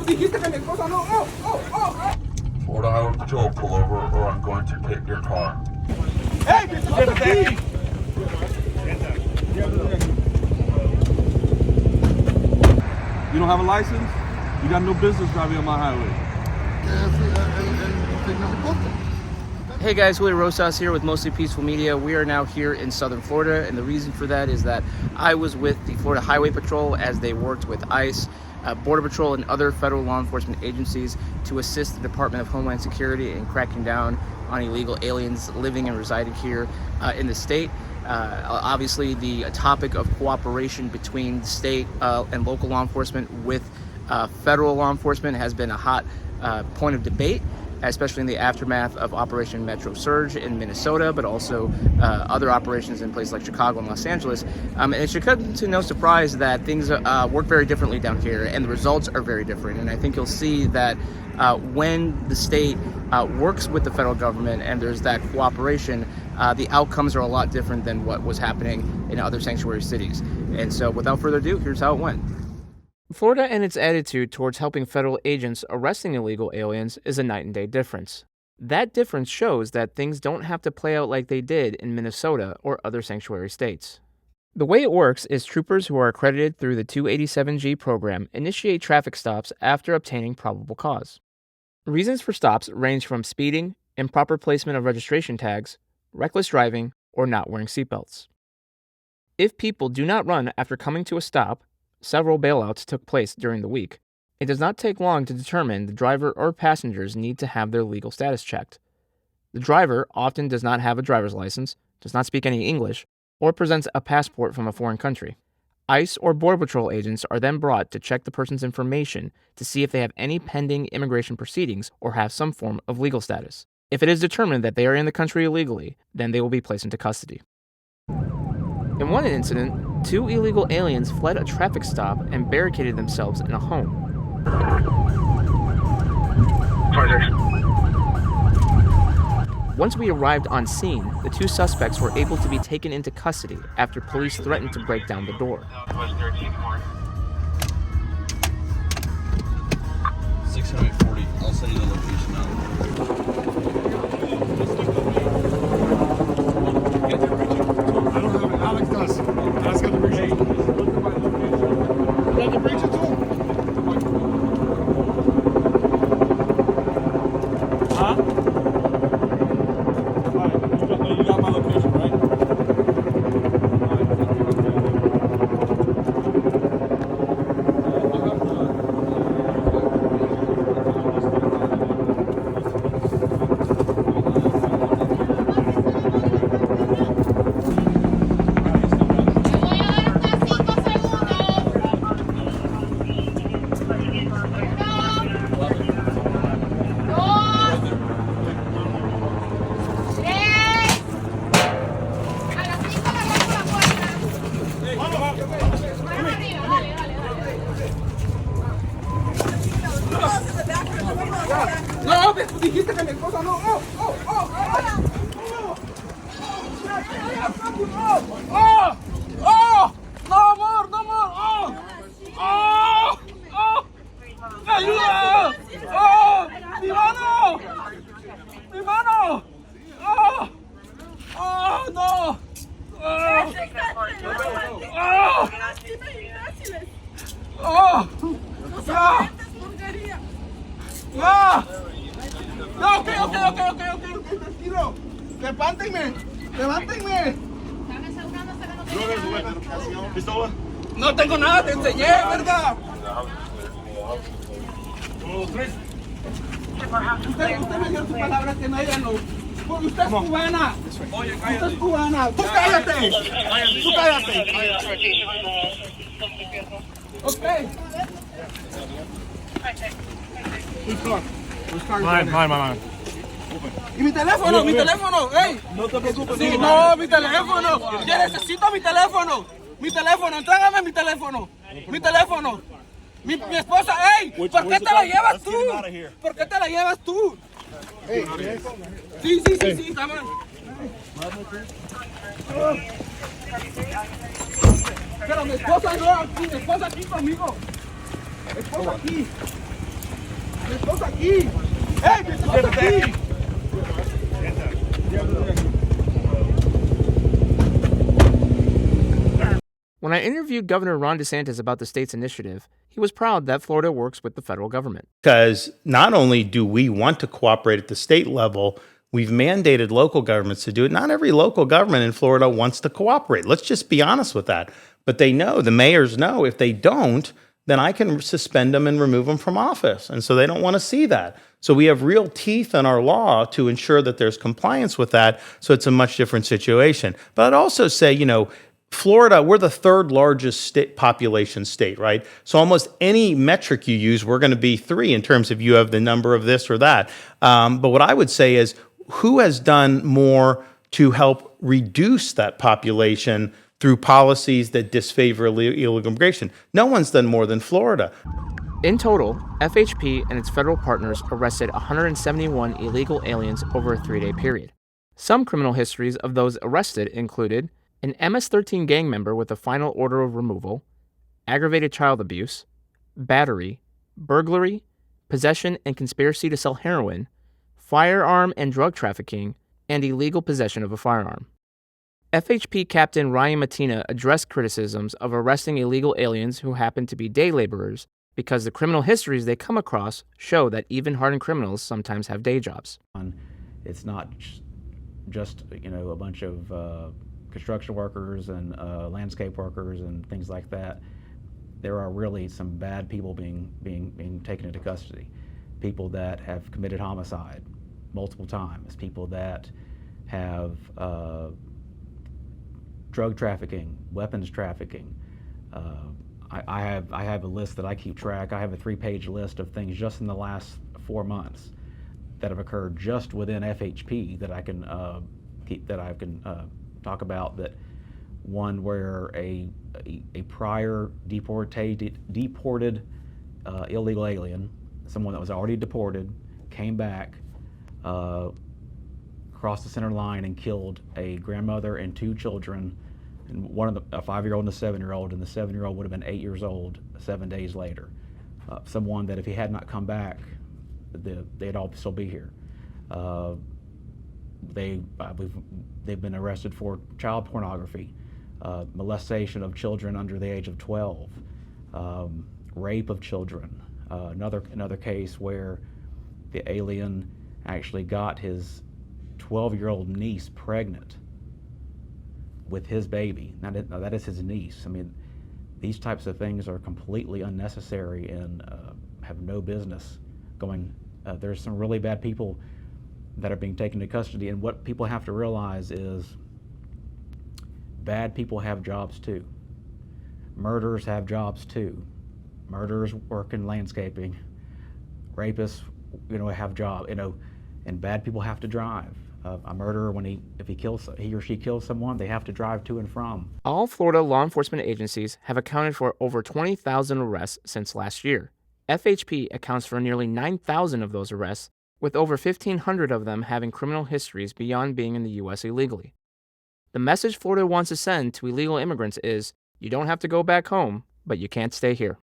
dijiste que mi esposa no. Florida Highway Patrol, pull over or I'm going to hit your car. Hey, mi esposa aquí. You don't have a license? You got no business driving on my highway. Hey guys, Julio Rosas here with Mostly Peaceful Media. We are now here in Southern Florida, and the reason for that is that I was with the Florida Highway Patrol as they worked with ICE, Border Patrol, and other federal law enforcement agencies to assist the Department of Homeland Security in cracking down on illegal aliens living and residing here in the state. Obviously, the topic of cooperation between state and local law enforcement with federal law enforcement has been a hot point of debate, especially in the aftermath of Operation Metro Surge in Minnesota, but also other operations in places like Chicago and Los Angeles. And it should come to no surprise that things work very differently down here, and the results are very different. And I think you'll see that when the state works with the federal government and there's that cooperation, the outcomes are a lot different than what was happening in other sanctuary cities. And so without further ado, here's how it went. Florida and its attitude towards helping federal agents arresting illegal aliens is a night and day difference. That difference shows that things don't have to play out like they did in Minnesota or other sanctuary states. The way it works is troopers who are accredited through the 287G program initiate traffic stops after obtaining probable cause. Reasons for stops range from speeding, improper placement of registration tags, reckless driving, or not wearing seatbelts. If people do not run after coming to a stop, several bailouts took place during the week. It does not take long to determine the driver or passengers need to have their legal status checked. The driver often does not have a driver's license, does not speak any English, or presents a passport from a foreign country. ICE or Border Patrol agents are then brought to check the person's information to see if they have any pending immigration proceedings or have some form of legal status. If it is determined that they are in the country illegally, then they will be placed into custody. In one incident, 2 illegal aliens fled a traffic stop and barricaded themselves in a home. Once we arrived on scene, the 2 suspects were able to be taken into custody after police threatened to break down the door. 640. I'll send you the location now. Alex does. Alex got the bridge. You got the bridge too? Huh? Alright, you got my location, right? No, dijiste que mi esposa no. No, amor, no, amor. Ayuda. Mi mano. Mi mano. No. No, ok, tranquilo. Levántenme. ¿Pistola? No tengo nada, te enseñé, verga. 1, 2, 3. Usted me dio su palabra que no, ella no. Usted es cubana. Oye, cállate. Usted es cubana. Tú cállate. Ok. Mine. Y mi teléfono, ey. No te preocupes. Sí, no, mi teléfono. Yo necesito mi teléfono. Entrégame mi teléfono. Mi esposa, ey. ¿Por qué te la llevas tú? ¿Por qué te la llevas tú? Sí, come on. Pero mi esposa no, mi esposa aquí conmigo. Esposa aquí. Mi esposa aquí. Hey, mi esposa aquí. When I interviewed Governor Ron DeSantis about the state's initiative, he was proud that Florida works with the federal government. Because not only do we want to cooperate at the state level, we've mandated local governments to do it. Not every local government in Florida wants to cooperate. Let's just be honest with that. But they know, the mayors know, if they don't, then I can suspend them and remove them from office. And so they don't want to see that. So we have real teeth in our law to ensure that there's compliance with that. So it's a much different situation. But I'd also say, Florida, we're the third largest population state, right? So almost any metric you use, we're going to be 3 in terms of you have the number of this or that. But what I would say is, who has done more to help reduce that population through policies that disfavor illegal immigration? No one's done more than Florida. In total, FHP and its federal partners arrested 171 illegal aliens over a 3-day period. Some criminal histories of those arrested included an MS-13 gang member with a final order of removal, aggravated child abuse, battery, burglary, possession and conspiracy to sell heroin, firearm and drug trafficking, and illegal possession of a firearm. FHP Captain Ryan Matina addressed criticisms of arresting illegal aliens who happen to be day laborers because the criminal histories they come across show that even hardened criminals sometimes have day jobs. It's not just a bunch of construction workers and landscape workers and things like that. There are really some bad people being taken into custody. People that have committed homicide multiple times. People that have drug trafficking, weapons trafficking. I have a list that I keep track. I have a 3-page list of things just in the last 4 months that have occurred just within FHP that I can talk about. That one where a prior deported illegal alien, someone that was already deported, came back, crossed the center line and killed a grandmother and 2 children, and a 5-year-old and a 7-year-old, and the 7-year-old would have been 8 years old 7 days later. Someone that if he had not come back, they'd all still be here. They've been arrested for child pornography, molestation of children under the age of 12, rape of children. Another case where the alien actually got his 12-year-old niece pregnant with his baby. Now that is his niece. I mean, these types of things are completely unnecessary and have no business going. There's some really bad people that are being taken into custody, and what people have to realize is bad people have jobs too. Murderers have jobs too. Murderers work in landscaping. Rapists, have jobs, and bad people have to drive. A murderer, if he or she kills someone, they have to drive to and from. All Florida law enforcement agencies have accounted for over 20,000 arrests since last year. FHP accounts for nearly 9,000 of those arrests, with over 1,500 of them having criminal histories beyond being in the U.S. illegally. The message Florida wants to send to illegal immigrants is, you don't have to go back home, but you can't stay here.